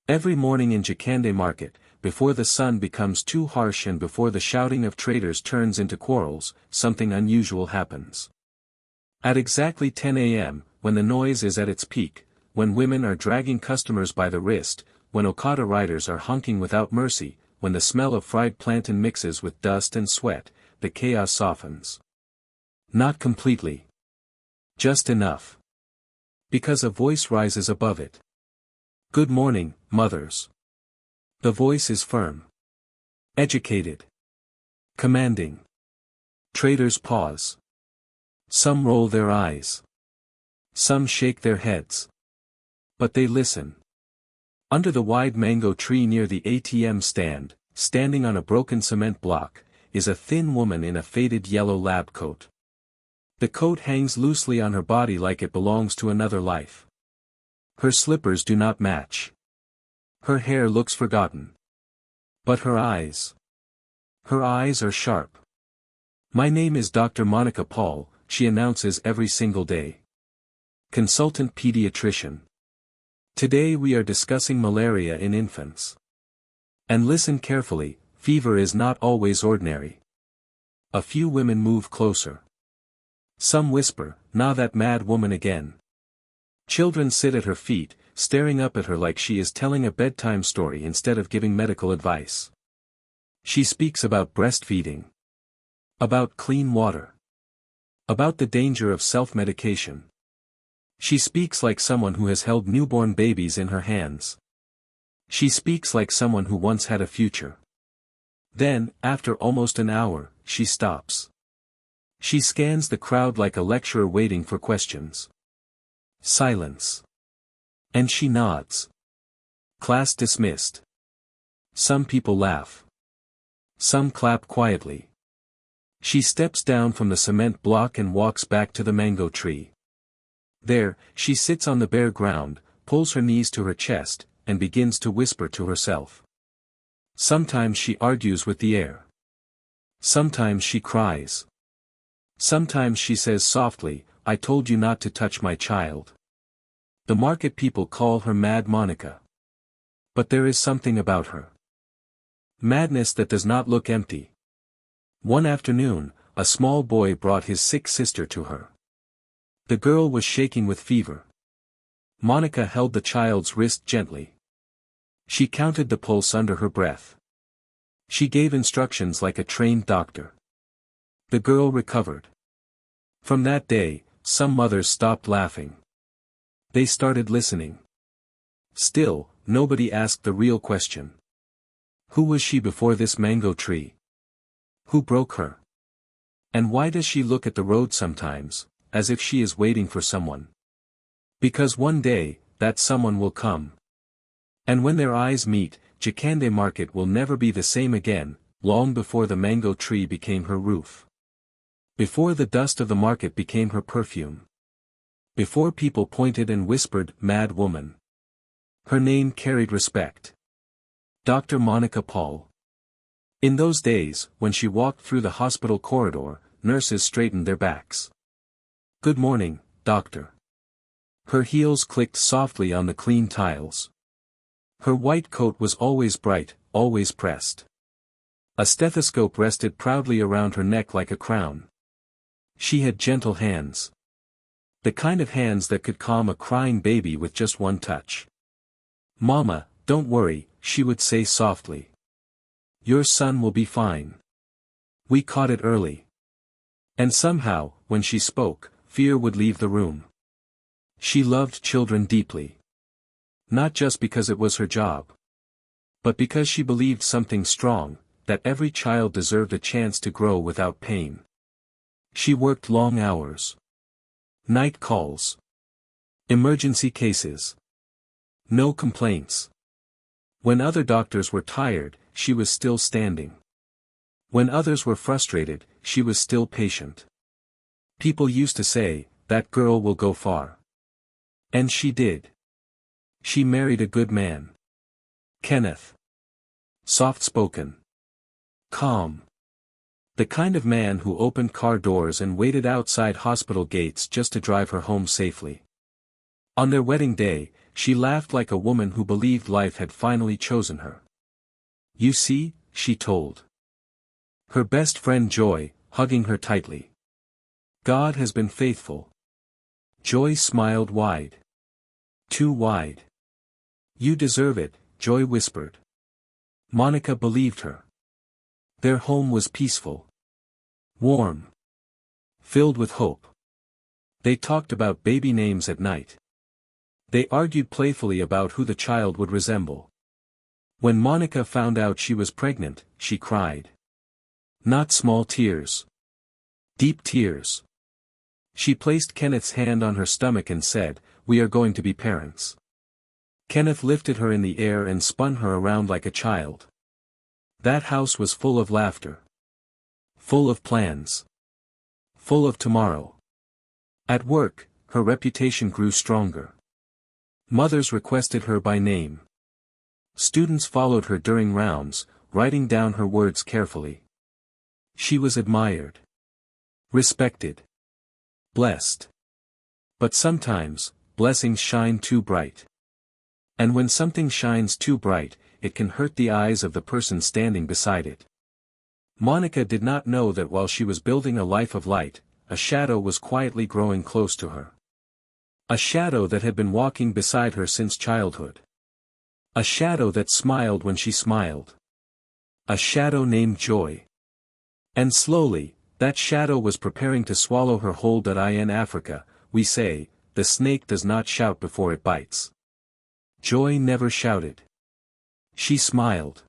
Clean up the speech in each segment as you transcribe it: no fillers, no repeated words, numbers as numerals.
Every morning in Jakande market, before the sun becomes too harsh and before the shouting of traders turns into quarrels, something unusual happens. At exactly 10 a.m., when the noise is at its peak, when women are dragging customers by the wrist, when Okada riders are honking without mercy, when the smell of fried plantain mixes with dust and sweat, the chaos softens. Not completely. Just enough. Because a voice rises above it. Good morning, mothers. The voice is firm. Educated. Commanding. Traders pause. Some roll their eyes. Some shake their heads. But they listen. Under the wide mango tree near the ATM stand, standing on a broken cement block, is a thin woman in a faded yellow lab coat. The coat hangs loosely on her body like it belongs to another life. Her slippers do not match. Her hair looks forgotten. But her eyes. Her eyes are sharp. My name is Dr. Monica Paul, she announces every single day. Consultant pediatrician. Today we are discussing malaria in infants. And listen carefully, fever is not always ordinary. A few women move closer. Some whisper, "Nah, that mad woman again." Children sit at her feet, staring up at her like she is telling a bedtime story instead of giving medical advice. She speaks about breastfeeding. About clean water. About the danger of self-medication. She speaks like someone who has held newborn babies in her hands. She speaks like someone who once had a future. Then, after almost an hour, she stops. She scans the crowd like a lecturer waiting for questions. Silence. And she nods. Class dismissed. Some people laugh. Some clap quietly. She steps down from the cement block and walks back to the mango tree. There, she sits on the bare ground, pulls her knees to her chest, and begins to whisper to herself. Sometimes she argues with the air. Sometimes she cries. Sometimes she says softly, "I told you not to touch my child." The market people call her Mad Monica. But there is something about her. Madness that does not look empty. One afternoon, a small boy brought his sick sister to her. The girl was shaking with fever. Monica held the child's wrist gently. She counted the pulse under her breath. She gave instructions like a trained doctor. The girl recovered. From that day, some mothers stopped laughing. They started listening. Still, nobody asked the real question. Who was she before this mango tree? Who broke her? And why does she look at the road sometimes, as if she is waiting for someone? Because one day, that someone will come. And when their eyes meet, Jakande market will never be the same again, long before the mango tree became her roof. Before the dust of the market became her perfume. Before people pointed and whispered, "Mad woman." Her name carried respect. Dr. Monica Paul. In those days, when she walked through the hospital corridor, nurses straightened their backs. "Good morning, doctor." Her heels clicked softly on the clean tiles. Her white coat was always bright, always pressed. A stethoscope rested proudly around her neck like a crown. She had gentle hands. The kind of hands that could calm a crying baby with just one touch. "Mama, don't worry," she would say softly. "Your son will be fine. We caught it early." And somehow, when she spoke, fear would leave the room. She loved children deeply. Not just because it was her job. But because she believed something strong, that every child deserved a chance to grow without pain. She worked long hours. Night calls. Emergency cases. No complaints. When other doctors were tired, she was still standing. When others were frustrated, she was still patient. People used to say, "That girl will go far." And she did. She married a good man. Kenneth. Soft-spoken. Calm. The kind of man who opened car doors and waited outside hospital gates just to drive her home safely. On their wedding day, She laughed like a woman who believed life had finally chosen her. "You see," she told her best friend Joy, hugging her tightly. "God has been faithful." Joy smiled wide. Too wide. "You deserve it," Joy whispered. Monica believed her. Their home was peaceful. Warm. Filled with hope. They talked about baby names at night. They argued playfully about who the child would resemble. When Monica found out she was pregnant, she cried. Not small tears. Deep tears. She placed Kenneth's hand on her stomach and said, "We are going to be parents." Kenneth lifted her in the air and spun her around like a child. That house was full of laughter. Full of plans. Full of tomorrow. At work, her reputation grew stronger. Mothers requested her by name. Students followed her during rounds, writing down her words carefully. She was admired. Respected. Blessed. But sometimes, blessings shine too bright. And when something shines too bright, it can hurt the eyes of the person standing beside it. Monica did not know that while she was building a life of light, a shadow was quietly growing close to her. A shadow that had been walking beside her since childhood. A shadow that smiled when she smiled. A shadow named Joy. And slowly, that shadow was preparing to swallow her whole. In Africa, we say, the snake does not shout before it bites. Joy never shouted. She smiled.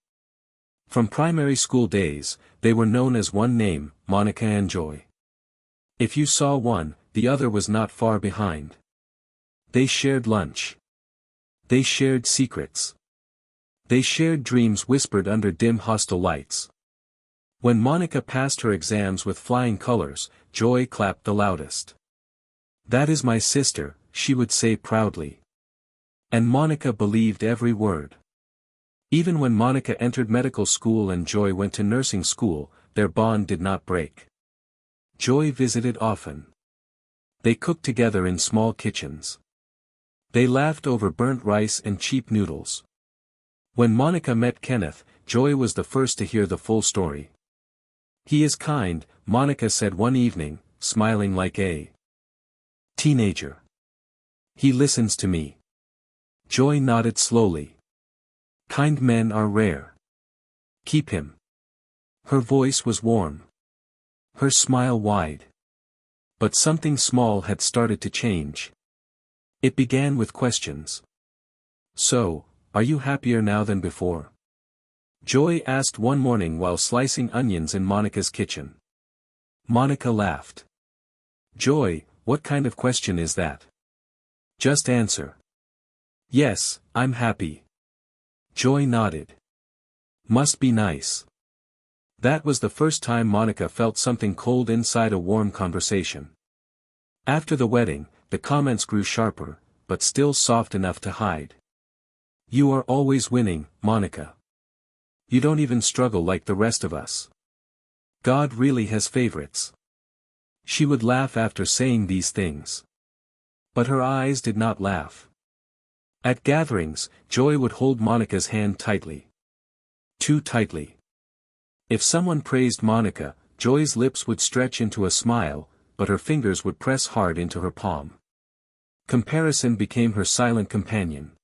From primary school days, they were known as one name, Monica and Joy. If you saw one, the other was not far behind. They shared lunch. They shared secrets. They shared dreams whispered under dim hostile lights. When Monica passed her exams with flying colors, Joy clapped the loudest. "That is my sister," she would say proudly. And Monica believed every word. Even when Monica entered medical school and Joy went to nursing school, their bond did not break. Joy visited often. They cooked together in small kitchens. They laughed over burnt rice and cheap noodles. When Monica met Kenneth, Joy was the first to hear the full story. "He is kind," Monica said one evening, smiling like a teenager. "He listens to me." Joy nodded slowly. "Kind men are rare. Keep him." Her voice was warm. Her smile wide. But something small had started to change. It began with questions. "So, are you happier now than before?" Joy asked one morning while slicing onions in Monica's kitchen. Monica laughed. "Joy, what kind of question is that? Just answer." "Yes, I'm happy." Joy nodded. "Must be nice." That was the first time Monica felt something cold inside a warm conversation. After the wedding, the comments grew sharper, but still soft enough to hide. "You are always winning, Monica. You don't even struggle like the rest of us. God really has favorites." She would laugh after saying these things. But her eyes did not laugh. At gatherings, Joy would hold Monica's hand tightly. Too tightly. If someone praised Monica, Joy's lips would stretch into a smile, but her fingers would press hard into her palm. Comparison became her silent companion.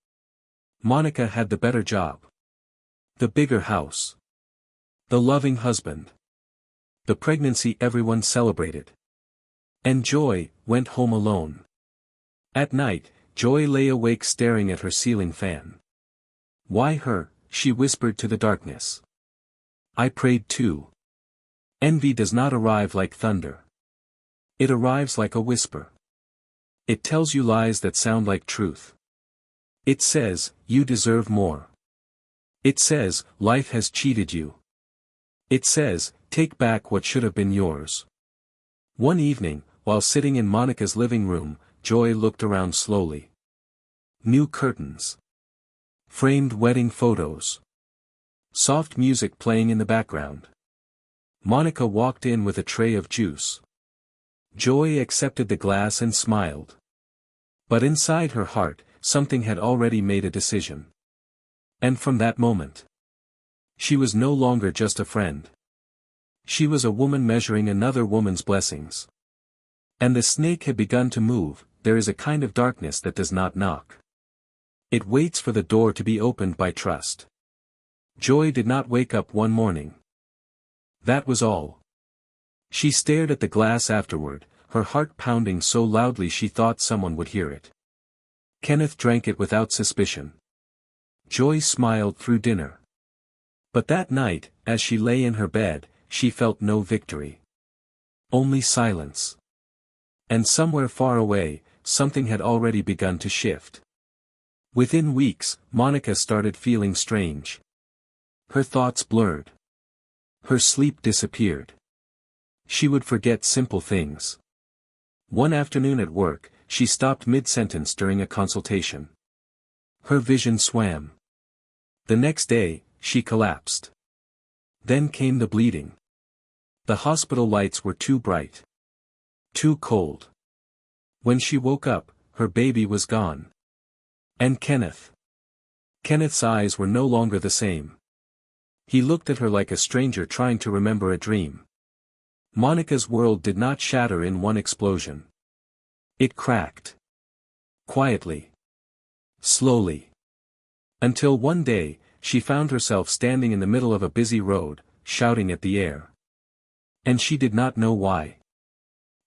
Monica had the better job. The bigger house. The loving husband. The pregnancy everyone celebrated. And Joy went home alone. At night, Joy lay awake staring at her ceiling fan. "Why her?" she whispered to the darkness. "I prayed too." Envy does not arrive like thunder. It arrives like a whisper. It tells you lies that sound like truth. It says, "You deserve more." It says, "Life has cheated you." It says, "Take back what should have been yours." One evening, while sitting in Monica's living room, Joy looked around slowly. New curtains. Framed wedding photos. Soft music playing in the background. Monica walked in with a tray of juice. Joy accepted the glass and smiled. But inside her heart, something had already made a decision. And from that moment, she was no longer just a friend. She was a woman measuring another woman's blessings. And the snake had begun to move. There is a kind of darkness that does not knock. It waits for the door to be opened by trust. Joy did not wake up one morning. That was all. She stared at the glass afterward, her heart pounding so loudly she thought someone would hear it. Kenneth drank it without suspicion. Joy smiled through dinner. But that night, as she lay in her bed, she felt no victory. Only silence. And somewhere far away, something had already begun to shift. Within weeks, Monica started feeling strange. Her thoughts blurred. Her sleep disappeared. She would forget simple things. One afternoon at work, she stopped mid-sentence during a consultation. Her vision swam. The next day, she collapsed. Then came the bleeding. The hospital lights were too bright. Too cold. When she woke up, her baby was gone. And Kenneth. Kenneth's eyes were no longer the same. He looked at her like a stranger trying to remember a dream. Monica's world did not shatter in one explosion. It cracked. Quietly. Slowly. Until one day, she found herself standing in the middle of a busy road, shouting at the air. And she did not know why.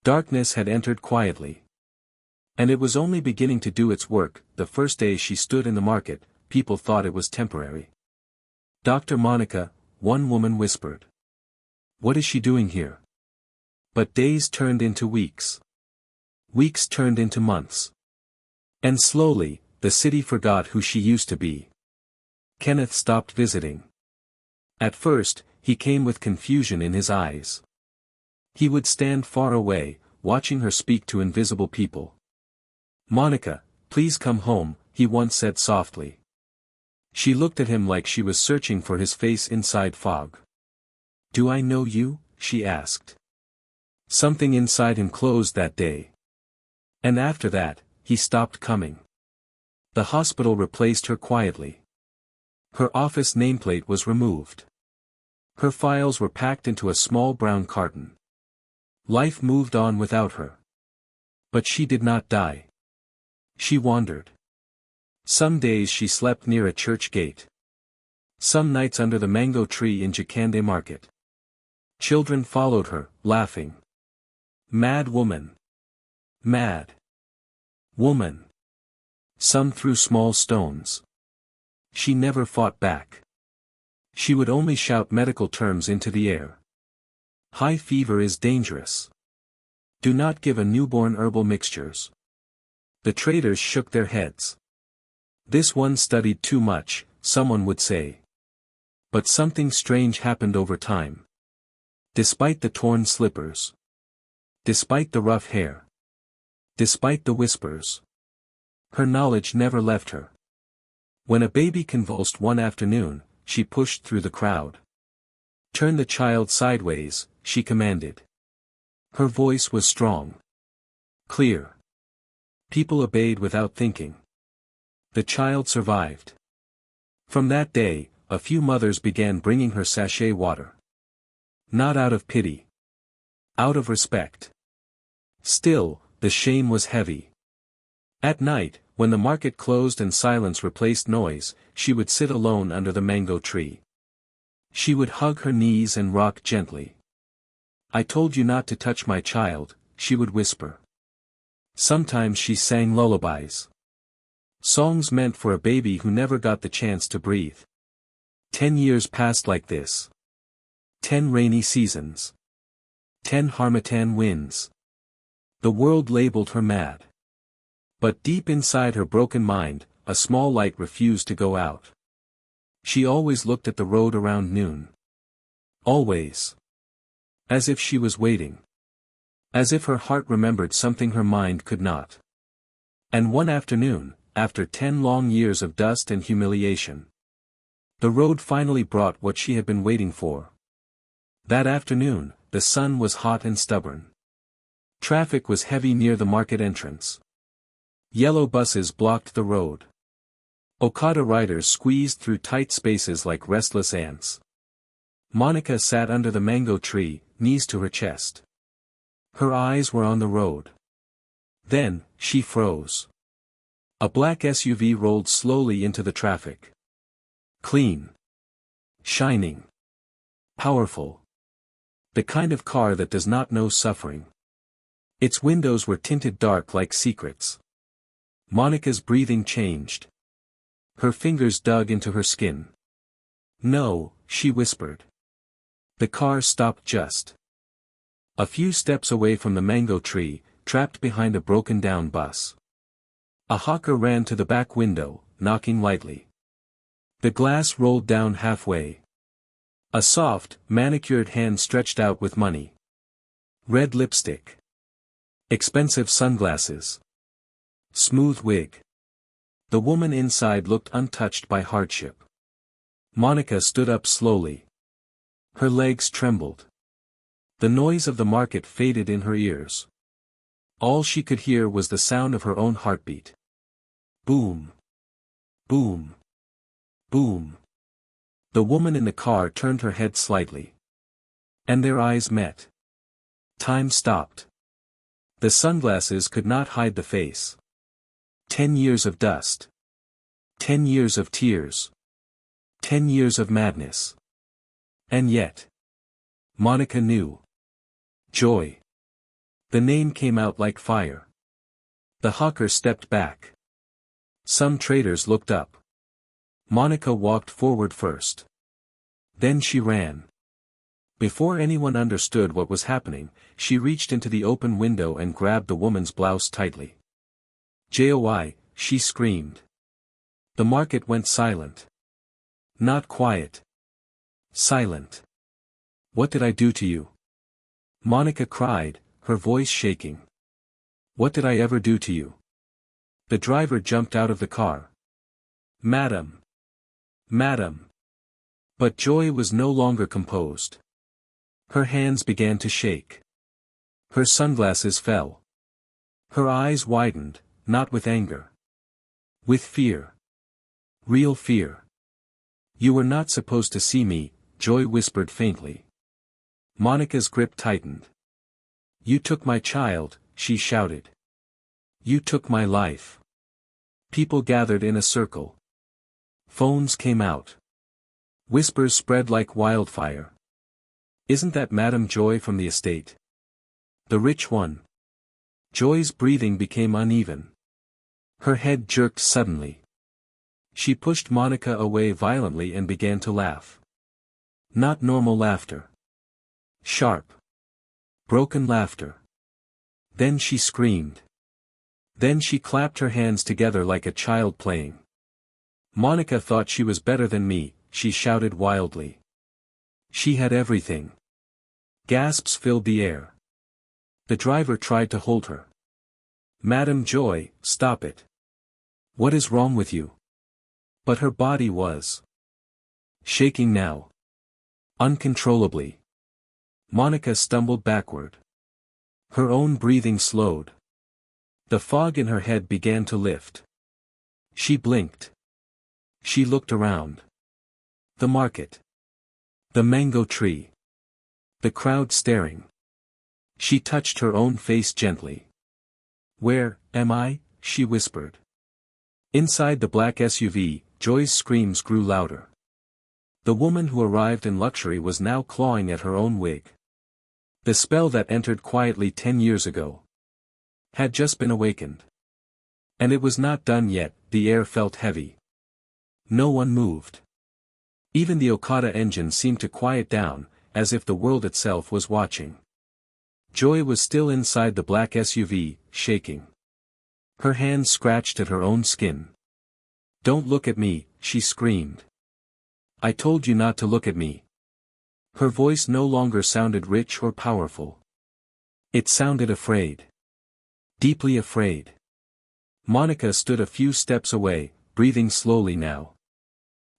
Darkness had entered quietly. And it was only beginning to do its work. The first day she stood in the market, people thought it was temporary. Dr. Monica, one woman whispered. What is she doing here? But days turned into weeks. Weeks turned into months. And slowly, the city forgot who she used to be. Kenneth stopped visiting. At first, he came with confusion in his eyes. He would stand far away, watching her speak to invisible people. Monica, please come home, he once said softly. She looked at him like she was searching for his face inside fog. Do I know you? She asked. Something inside him closed that day. And after that, he stopped coming. The hospital replaced her quietly. Her office nameplate was removed. Her files were packed into a small brown carton. Life moved on without her. But she did not die. She wandered. Some days she slept near a church gate. Some nights under the mango tree in Jakande market. Children followed her, laughing. Mad woman. Mad woman. Some threw small stones. She never fought back. She would only shout medical terms into the air. High fever is dangerous. Do not give a newborn herbal mixtures. The traders shook their heads. This one studied too much, someone would say. But something strange happened over time. Despite the torn slippers. Despite the rough hair. Despite the whispers. Her knowledge never left her. When a baby convulsed one afternoon, she pushed through the crowd. Turn the child sideways, she commanded. Her voice was strong. Clear. People obeyed without thinking. The child survived. From that day, a few mothers began bringing her sachet water. Not out of pity. Out of respect. Still, the shame was heavy. At night, when the market closed and silence replaced noise, she would sit alone under the mango tree. She would hug her knees and rock gently. I told you not to touch my child, she would whisper. Sometimes she sang lullabies. Songs meant for a baby who never got the chance to breathe. 10 years passed like this. 10 rainy seasons. 10 harmattan winds. The world labeled her mad. But deep inside her broken mind, a small light refused to go out. She always looked at the road around noon. Always. As if she was waiting. As if her heart remembered something her mind could not. And one afternoon, after 10 long years of dust and humiliation, the road finally brought what she had been waiting for. That afternoon, the sun was hot and stubborn. Traffic was heavy near the market entrance. Yellow buses blocked the road. Okada riders squeezed through tight spaces like restless ants. Monica sat under the mango tree, knees to her chest. Her eyes were on the road. Then, she froze. A black SUV rolled slowly into the traffic. Clean. Shining. Powerful. The kind of car that does not know suffering. Its windows were tinted dark like secrets. Monica's breathing changed. Her fingers dug into her skin. No, she whispered. The car stopped just a few steps away from the mango tree, trapped behind a broken-down bus. A hawker ran to the back window, knocking lightly. The glass rolled down halfway. A soft, manicured hand stretched out with money. Red lipstick. Expensive sunglasses. Smooth wig. The woman inside looked untouched by hardship. Monica stood up slowly. Her legs trembled. The noise of the market faded in her ears. All she could hear was the sound of her own heartbeat. Boom. Boom. Boom. The woman in the car turned her head slightly. And their eyes met. Time stopped. The sunglasses could not hide the face. 10 years of dust. 10 years of tears. 10 years of madness. And yet. Monica knew. Joy. The name came out like fire. The hawker stepped back. Some traders looked up. Monica walked forward first. Then she ran. Before anyone understood what was happening, she reached into the open window and grabbed the woman's blouse tightly. "Joy," she screamed. The market went silent. Not quiet. Silent. "What did I do to you?" Monica cried, her voice shaking. "What did I ever do to you?" The driver jumped out of the car. "Madam. Madam." But Joy was no longer composed. Her hands began to shake. Her sunglasses fell. Her eyes widened, not with anger. With fear. Real fear. "You were not supposed to see me," Joy whispered faintly. Monica's grip tightened. "You took my child," she shouted. "You took my life." People gathered in a circle. Phones came out. Whispers spread like wildfire. "Isn't that Madame Joy from the estate? The rich one?" Joy's breathing became uneven. Her head jerked suddenly. She pushed Monica away violently and began to laugh. Not normal laughter. Sharp. Broken laughter. Then she screamed. Then she clapped her hands together like a child playing. "Monica thought she was better than me," she shouted wildly. "She had everything." Gasps filled the air. The driver tried to hold her. "Madame Joy, stop it. What is wrong with you?" But her body was shaking now. Uncontrollably. Monica stumbled backward. Her own breathing slowed. The fog in her head began to lift. She blinked. She looked around. The market. The mango tree. The crowd staring. She touched her own face gently. "Where am I?" she whispered. Inside the black SUV, Joy's screams grew louder. The woman who arrived in luxury was now clawing at her own wig. The spell that entered quietly 10 years ago had just been awakened. And it was not done yet. The air felt heavy. No one moved. Even the Okada engine seemed to quiet down, as if the world itself was watching. Joy was still inside the black SUV, shaking. Her hands scratched at her own skin. "Don't look at me," she screamed. "I told you not to look at me." Her voice no longer sounded rich or powerful. It sounded afraid. Deeply afraid. Monica stood a few steps away, breathing slowly now.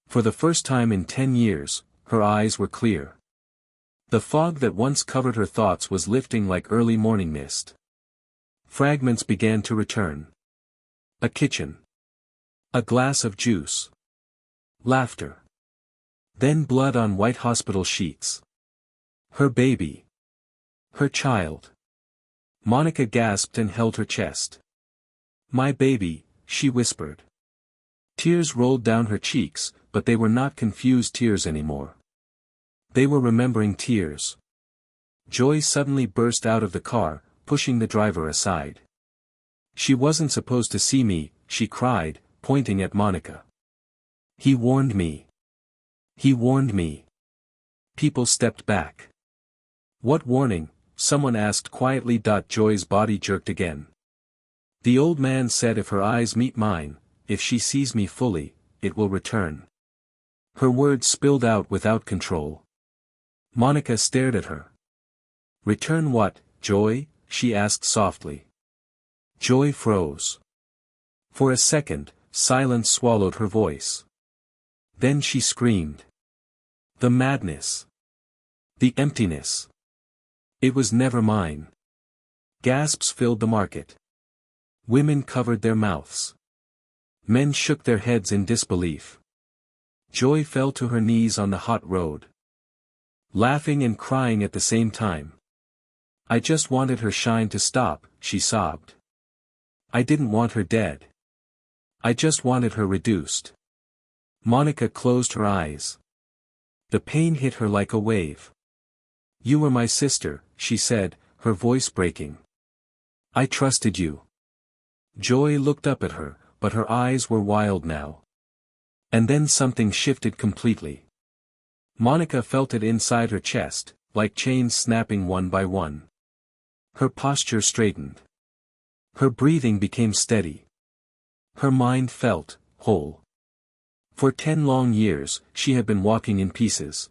For the first time in 10 years, her eyes were clear. The fog that once covered her thoughts was lifting like early morning mist. Fragments began to return. A kitchen. A glass of juice. Laughter. Then blood on white hospital sheets. Her baby. Her child. Monica gasped and held her chest. My baby, she whispered. Tears rolled down her cheeks, but they were not confused tears anymore. They were remembering tears. Joy suddenly burst out of the car, pushing the driver aside. She wasn't supposed to see me, she cried, pointing at Monica. He warned me. He warned me. People stepped back. What warning? Someone asked quietly. Joy's body jerked again. The old man said if her eyes meet mine, if she sees me fully, it will return. Her words spilled out without control. Monica stared at her. Return what, Joy? She asked softly. Joy froze. For a second, silence swallowed her voice. Then she screamed. The madness. The emptiness. It was never mine. Gasps filled the market. Women covered their mouths. Men shook their heads in disbelief. Joy fell to her knees on the hot road. Laughing and crying at the same time. I just wanted her shine to stop, she sobbed. I didn't want her dead. I just wanted her reduced. Monica closed her eyes. The pain hit her like a wave. You were my sister, she said, her voice breaking. I trusted you. Joy looked up at her, but her eyes were wild now. And then something shifted completely. Monica felt it inside her chest, like chains snapping one by one. Her posture straightened. Her breathing became steady. Her mind felt whole. For 10 long years, she had been walking in pieces.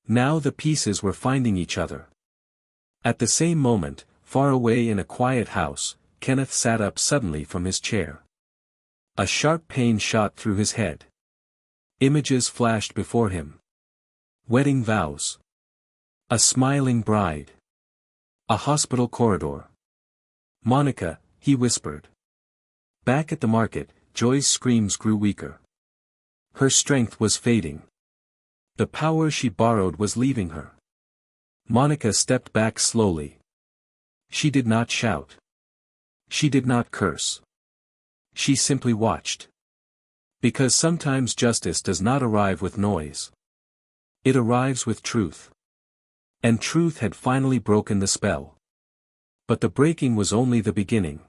Now the pieces were finding each other. At the same moment, far away in a quiet house, Kenneth sat up suddenly from his chair. A sharp pain shot through his head. Images flashed before him. Wedding vows. A smiling bride. A hospital corridor. Monica, he whispered. Back at the market, Joy's screams grew weaker. Her strength was fading. The power she borrowed was leaving her. Monica stepped back slowly. She did not shout. She did not curse. She simply watched. Because sometimes justice does not arrive with noise. It arrives with truth. And truth had finally broken the spell. But the breaking was only the beginning.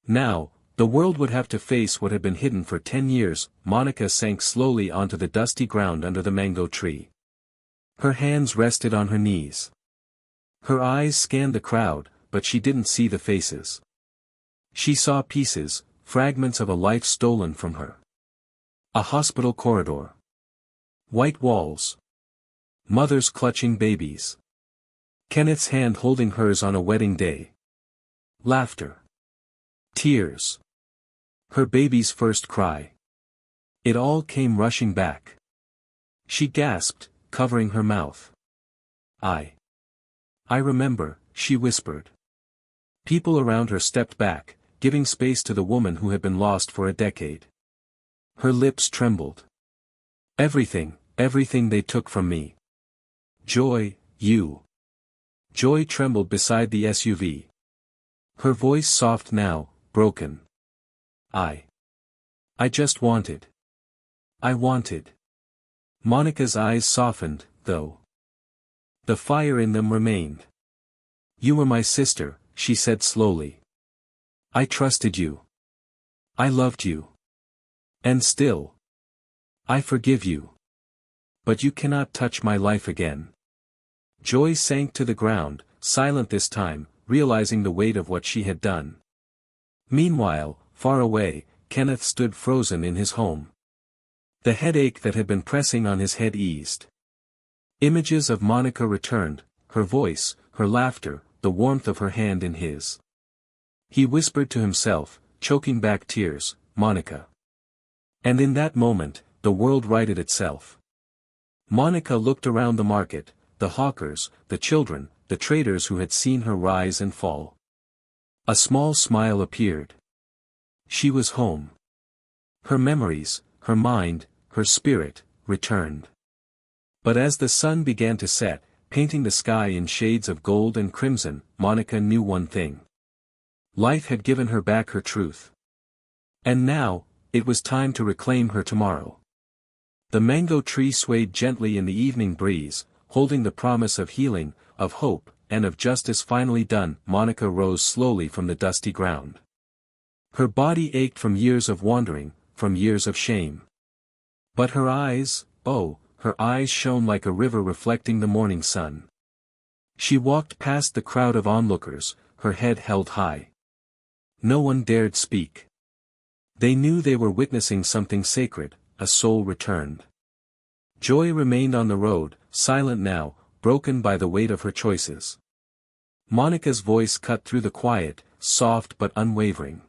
Now, the world would have to face what had been hidden for 10 years. Monica sank slowly onto the dusty ground under the mango tree. Her hands rested on her knees. Her eyes scanned the crowd, but she didn't see the faces. She saw pieces, fragments of a life stolen from her. A hospital corridor. White walls. Mothers clutching babies. Kenneth's hand holding hers on a wedding day. Laughter. Tears. Her baby's first cry. It all came rushing back. She gasped, covering her mouth. I remember, she whispered. People around her stepped back, giving space to the woman who had been lost for a decade. Her lips trembled. Everything they took from me. Joy, you. Joy trembled beside the SUV. Her voice soft now, broken. I just wanted. I wanted. Monica's eyes softened, though. The fire in them remained. You were my sister, she said slowly. I trusted you. I loved you. And still. I forgive you. But you cannot touch my life again. Joy sank to the ground, silent this time, realizing the weight of what she had done. Meanwhile, far away, Kenneth stood frozen in his home. The headache that had been pressing on his head eased. Images of Monica returned, her voice, her laughter, the warmth of her hand in his. He whispered to himself, choking back tears, Monica. And in that moment, the world righted itself. Monica looked around the market, the hawkers, the children, the traders who had seen her rise and fall. A small smile appeared. She was home. Her memories, her mind, her spirit, returned. But as the sun began to set, painting the sky in shades of gold and crimson, Monica knew one thing. Life had given her back her truth. And now, it was time to reclaim her tomorrow. The mango tree swayed gently in the evening breeze, holding the promise of healing, of hope, and of justice finally done. Monica rose slowly from the dusty ground. Her body ached from years of wandering, from years of shame. But her eyes, oh, her eyes shone like a river reflecting the morning sun. She walked past the crowd of onlookers, her head held high. No one dared speak. They knew they were witnessing something sacred, a soul returned. Joy remained on the road, silent now, broken by the weight of her choices. Monica's voice cut through the quiet, soft but unwavering.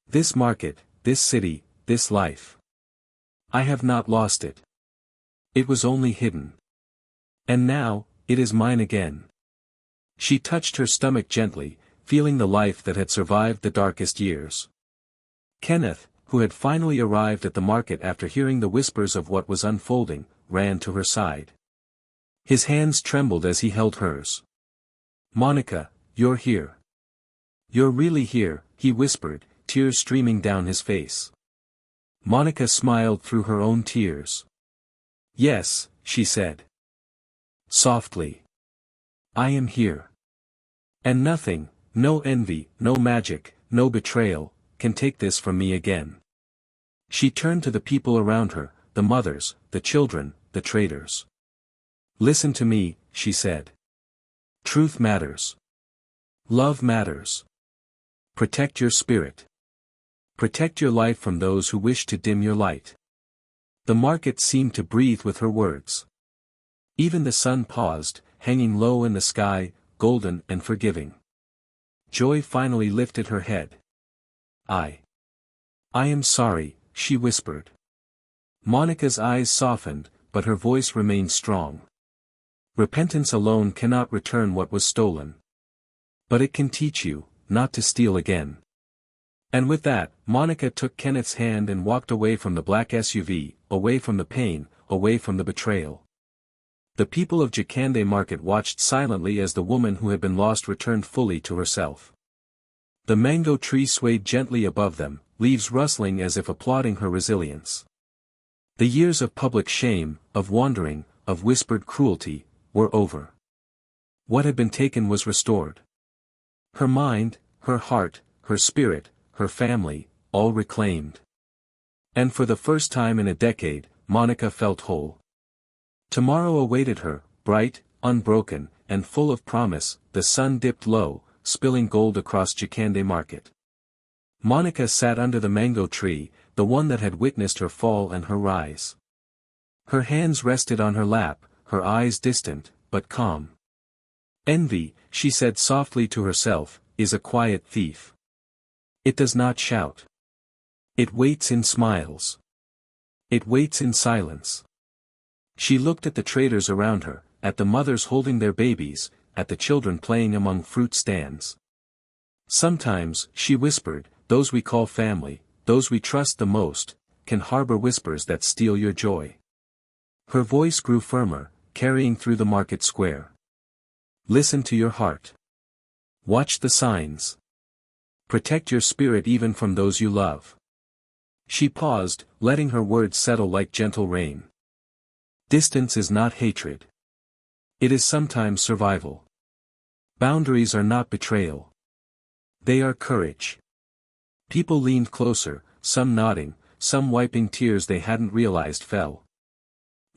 This market, this city, this life. I have not lost it. It was only hidden. And now, it is mine again. She touched her stomach gently, feeling the life that had survived the darkest years. Kenneth, who had finally arrived at the market after hearing the whispers of what was unfolding, ran to her side. His hands trembled as he held hers. "Monica, you're here. You're really here," he whispered, tears streaming down his face. Monica smiled through her own tears. "Yes," she said. Softly. "I am here. And nothing, no envy, no magic, no betrayal, can take this from me again." She turned to the people around her, the mothers, the children, the traders. "Listen to me," she said. "Truth matters. Love matters. Protect your spirit. Protect your life from those who wish to dim your light." The market seemed to breathe with her words. Even the sun paused, hanging low in the sky, golden and forgiving. Joy finally lifted her head. I am sorry," she whispered. Monica's eyes softened, but her voice remained strong. Repentance alone cannot return what was stolen. But it can teach you, not to steal again. And with that, Monica took Kenneth's hand and walked away from the black SUV, away from the pain, away from the betrayal. The people of Jakande Market watched silently as the woman who had been lost returned fully to herself. The mango tree swayed gently above them, leaves rustling as if applauding her resilience. The years of public shame, of wandering, of whispered cruelty, were over. What had been taken was restored. Her mind, her heart, her spirit, her family, all reclaimed. And for the first time in a decade, Monica felt whole. Tomorrow awaited her, bright, unbroken, and full of promise. The sun dipped low, spilling gold across Jakande Market. Monica sat under the mango tree, the one that had witnessed her fall and her rise. Her hands rested on her lap, her eyes distant, but calm. "Envy," she said softly to herself, "is a quiet thief. It does not shout. It waits in smiles. It waits in silence." She looked at the traders around her, at the mothers holding their babies, at the children playing among fruit stands. "Sometimes," she whispered, "those we call family, those we trust the most, can harbor whispers that steal your joy." Her voice grew firmer, carrying through the market square. "Listen to your heart. Watch the signs. Protect your spirit even from those you love." She paused, letting her words settle like gentle rain. Distance is not hatred. It is sometimes survival. Boundaries are not betrayal. They are courage. People leaned closer, some nodding, some wiping tears they hadn't realized fell.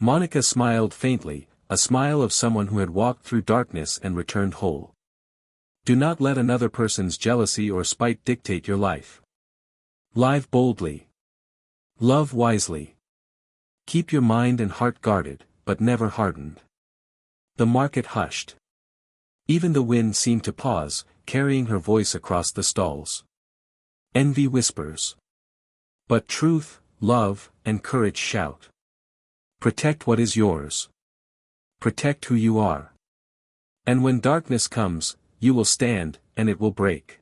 Monica smiled faintly, a smile of someone who had walked through darkness and returned whole. Do not let another person's jealousy or spite dictate your life. Live boldly. Love wisely. Keep your mind and heart guarded, but never hardened. The market hushed. Even the wind seemed to pause, carrying her voice across the stalls. Envy whispers. But truth, love, and courage shout. Protect what is yours. Protect who you are. And when darkness comes, you will stand, and it will break.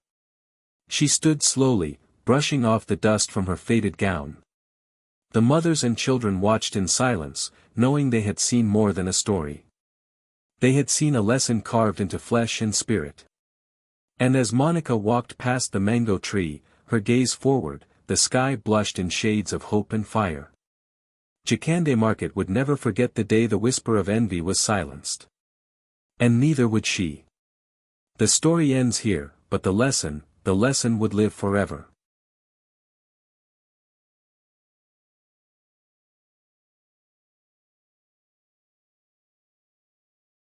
She stood slowly, brushing off the dust from her faded gown. The mothers and children watched in silence, knowing they had seen more than a story. They had seen a lesson carved into flesh and spirit. And as Monica walked past the mango tree, her gaze forward, the sky blushed in shades of hope and fire. Jakande Market would never forget the day the whisper of envy was silenced. And neither would she. The story ends here, but the lesson would live forever.